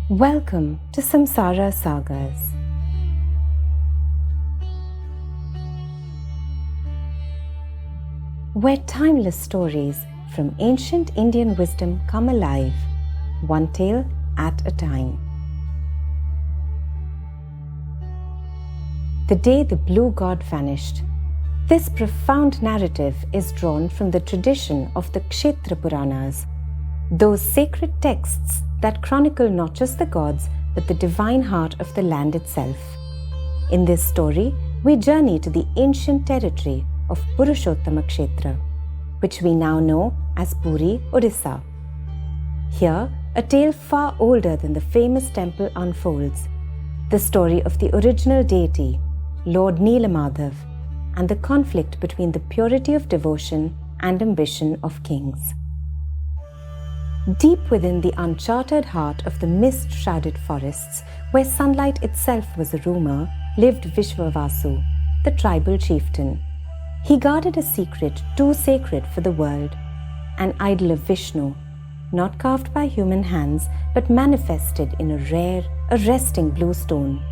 Welcome to Samsara Sagas. Where timeless stories from ancient Indian wisdom come alive, one tale at a time. The day the blue god vanished. This profound narrative is drawn from the tradition of the Kshetra Puranas, those sacred texts that chronicle not just the gods but the divine heart of the land itself. In this story, we journey to the ancient territory of Purushottama Kshetra, which we now know as Puri, Odisha. Here, a tale far older than the famous temple unfolds, the story of the original deity, Lord Nilamadhav, and the conflict between the purity of devotion and ambition of kings. Deep within the uncharted heart of the mist-shrouded forests, where sunlight itself was a rumour, lived Vishwavasu, the tribal chieftain. He guarded a secret too sacred for the world, an idol of Vishnu, not carved by human hands but manifested in a rare, arresting blue stone,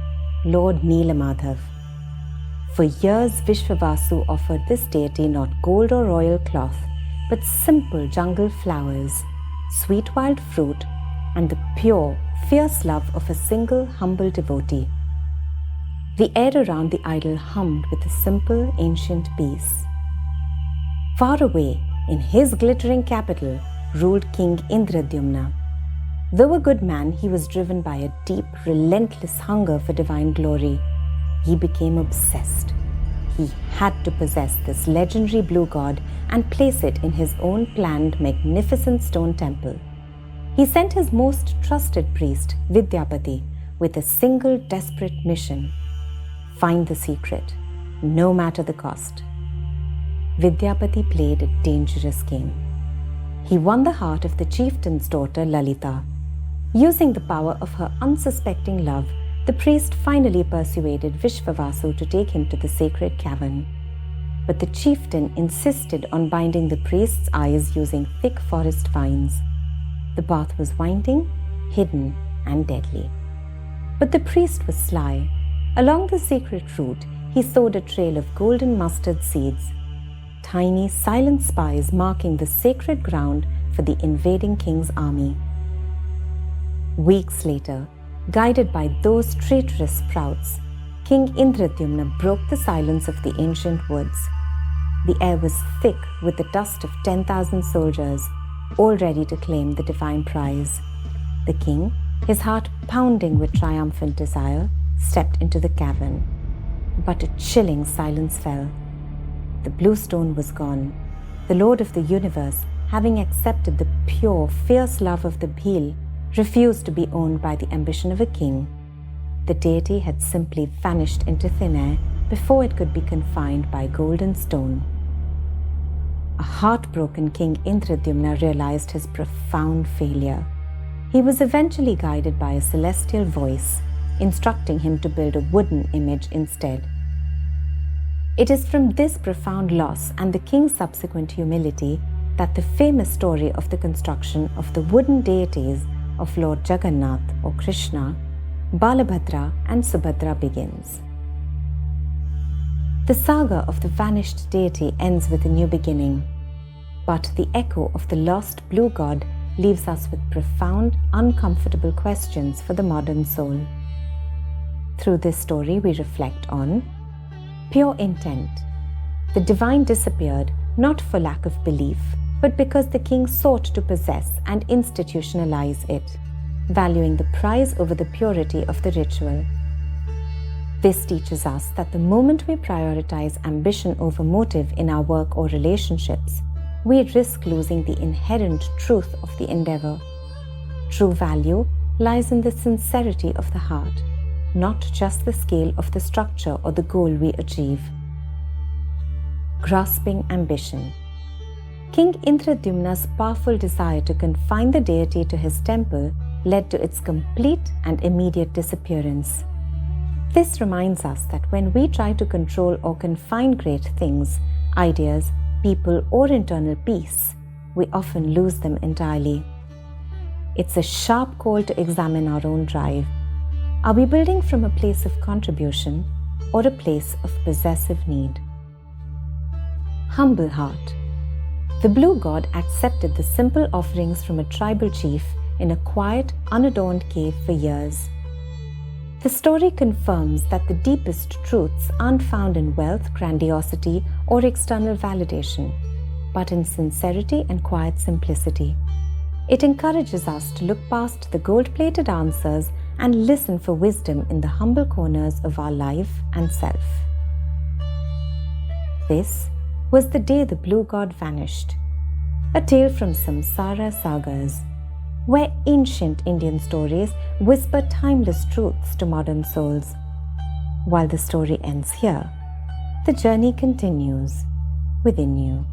Lord Nilamadhav. For years, Vishwavasu offered this deity not gold or royal cloth, but simple jungle flowers, sweet wild fruit, and the pure, fierce love of a single, humble devotee. The air around the idol hummed with a simple, ancient peace. Far away, in his glittering capital, ruled King Indradyumna. Though a good man, he was driven by a deep, relentless hunger for divine glory. He became obsessed. He had to possess this legendary blue god and place it in his own planned magnificent stone temple. He sent his most trusted priest, Vidyapati, with a single desperate mission: find the secret, no matter the cost. Vidyapati played a dangerous game. He won the heart of the chieftain's daughter, Lalita. Using the power of her unsuspecting love, the priest finally persuaded Vishwavasu to take him to the sacred cavern. But the chieftain insisted on binding the priest's eyes using thick forest vines. The path was winding, hidden, and deadly. But the priest was sly. Along the secret route, he sowed a trail of golden mustard seeds, tiny, silent spies marking the sacred ground for the invading king's army. Weeks later, guided by those traitorous sprouts, King Indradyumna broke the silence of the ancient woods. The air was thick with the dust of 10,000 soldiers, all ready to claim the divine prize. The king, his heart pounding with triumphant desire, stepped into the cavern. But a chilling silence fell. The blue stone was gone. The Lord of the universe, having accepted the pure, fierce love of the Bhil, refused to be owned by the ambition of a king. The deity had simply vanished into thin air before it could be confined by golden stone. A heartbroken King Indradyumna realized his profound failure. He was eventually guided by a celestial voice, instructing him to build a wooden image instead. It is from this profound loss and the king's subsequent humility that the famous story of the construction of the wooden deities of Lord Jagannath or Krishna, Balabhadra and Subhadra begins. The saga of the vanished deity ends with a new beginning, but the echo of the lost blue god leaves us with profound, uncomfortable questions for the modern soul. Through this story, we reflect on pure intent. The divine disappeared not for lack of belief, but because the king sought to possess and institutionalize it, valuing the prize over the purity of the ritual. This teaches us that the moment we prioritize ambition over motive in our work or relationships, we risk losing the inherent truth of the endeavor. True value lies in the sincerity of the heart, not just the scale of the structure or the goal we achieve. Grasping ambition. King Indradyumna's powerful desire to confine the deity to his temple led to its complete and immediate disappearance. This reminds us that when we try to control or confine great things, ideas, people, or internal peace, we often lose them entirely. It's a sharp call to examine our own drive. Are we building from a place of contribution or a place of possessive need? Humble heart. The blue god accepted the simple offerings from a tribal chief in a quiet, unadorned cave for years. The story confirms that the deepest truths aren't found in wealth, grandiosity, or external validation, but in sincerity and quiet simplicity. It encourages us to look past the gold-plated answers and listen for wisdom in the humble corners of our life and self. This was the day the blue god vanished, a tale from Samsara Sagas, where ancient Indian stories whisper timeless truths to modern souls. While the story ends here, the journey continues within you.